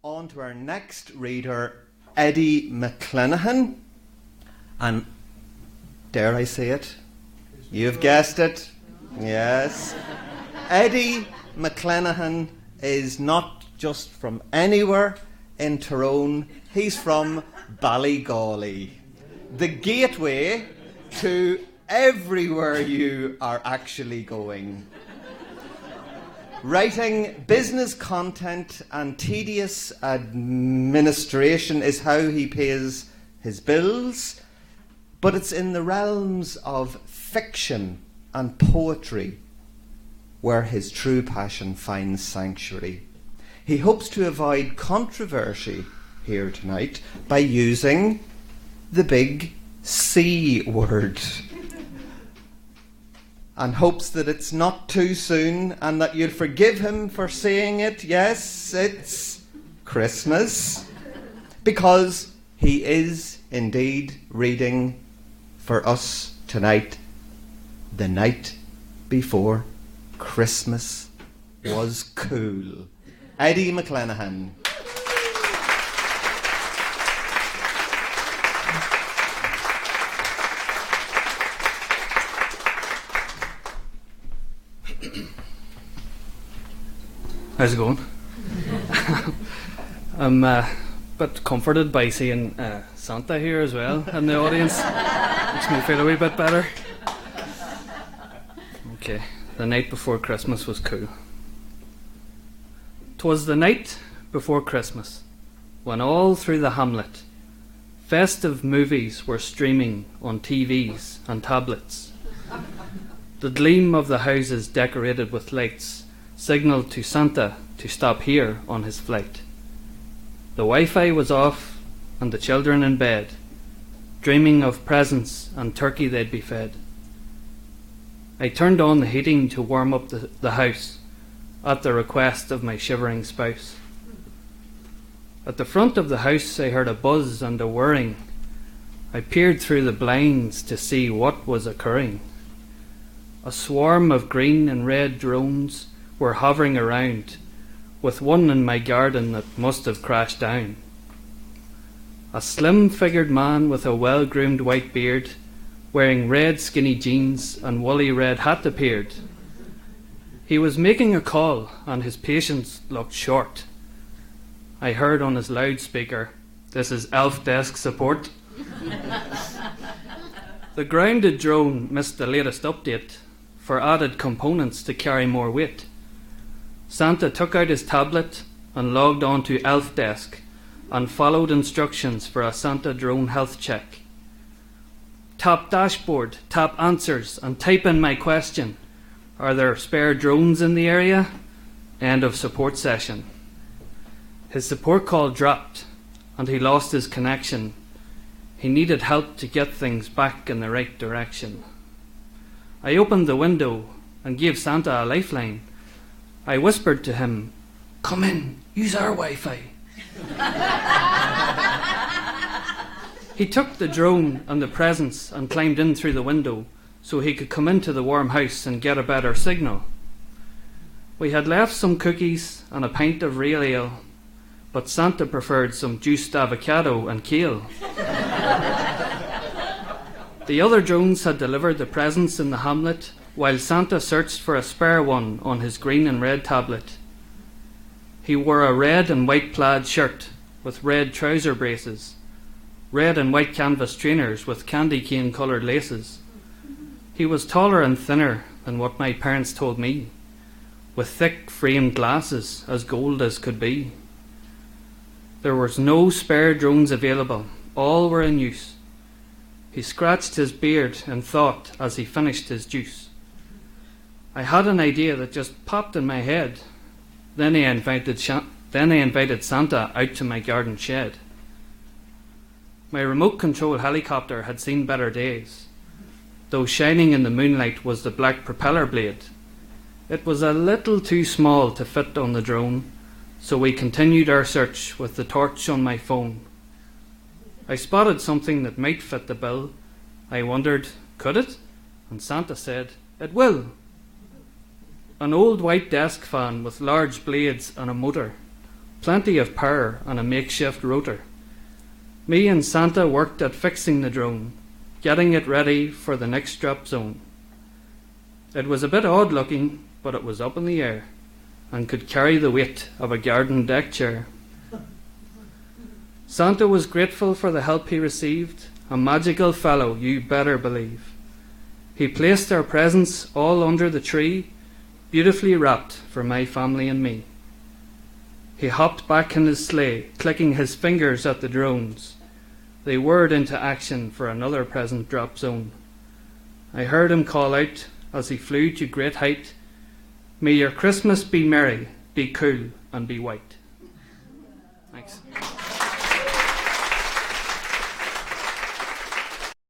On to our next reader, Eddie McClenaghan. And dare I say it? You've guessed it. Yes. Eddie McClenaghan is not just from anywhere in Tyrone. He's from Ballygawley, the gateway to everywhere you are actually going. Writing business content and tedious administration is how he pays his bills, but it's in the realms of fiction and poetry where his true passion finds sanctuary. He hopes to avoid controversy here tonight by using the big C word, and hopes that it's not too soon and that you'll forgive him for saying it. Yes, it's Christmas, because he is indeed reading for us tonight The Night Before Christmas Was Cool. Eddie McClenaghan. How's it going? I'm a bit comforted by seeing Santa here as well in the audience. Makes me feel a wee bit better. Okay, the night before Christmas was cool. 'Twas the night before Christmas, when all through the hamlet festive movies were streaming on TVs and tablets. The gleam of the houses decorated with lights signalled to Santa to stop here on his flight. The Wi-Fi was off and the children in bed, dreaming of presents and turkey they'd be fed. I turned on the heating to warm up the house at the request of my shivering spouse. At the front of the house I heard a buzz and a whirring. I peered through the blinds to see what was occurring. A swarm of green and red drones were hovering around, with one in my garden that must have crashed down. A slim-figured man with a well-groomed white beard, wearing red skinny jeans and woolly red hat appeared. He was making a call and his patience looked short. I heard on his loudspeaker, "This is Elf Desk Support." The grounded drone missed the latest update for added components to carry more weight. Santa took out his tablet and logged on to Elf Desk and followed instructions for a Santa drone health check. Tap dashboard, tap answers, and type in my question. Are there spare drones in the area? End of support session. His support call dropped and he lost his connection. He needed help to get things back in the right direction. I opened the window and gave Santa a lifeline. I whispered to him, "Come in, use our Wi-Fi." He took the drone and the presents and climbed in through the window so he could come into the warm house and get a better signal. We had left some cookies and a pint of real ale, but Santa preferred some juiced avocado and kale. The other drones had delivered the presents in the hamlet, while Santa searched for a spare one on his green and red tablet. He wore a red and white plaid shirt with red trouser braces, red and white canvas trainers with candy cane coloured laces. He was taller and thinner than what my parents told me, with thick framed glasses as gold as could be. There was no spare drones available, all were in use. He scratched his beard in thought as he finished his juice. I had an idea that just popped in my head. Then I invited Santa out to my garden shed. My remote control helicopter had seen better days, though shining in the moonlight was the black propeller blade. It was a little too small to fit on the drone, so we continued our search with the torch on my phone. I spotted something that might fit the bill. I wondered, could it? And Santa said, "It will." An old white desk fan with large blades and a motor, plenty of power and a makeshift rotor. Me and Santa worked at fixing the drone, getting it ready for the next drop zone. It was a bit odd looking, but it was up in the air and could carry the weight of a garden deck chair. Santa was grateful for the help he received, a magical fellow, you better believe. He placed our presents all under the tree, beautifully wrapped for my family and me. He hopped back in his sleigh, clicking his fingers at the drones. They whirred into action for another present drop zone. I heard him call out as he flew to great height, "May your Christmas be merry, be cool and be white." Thanks.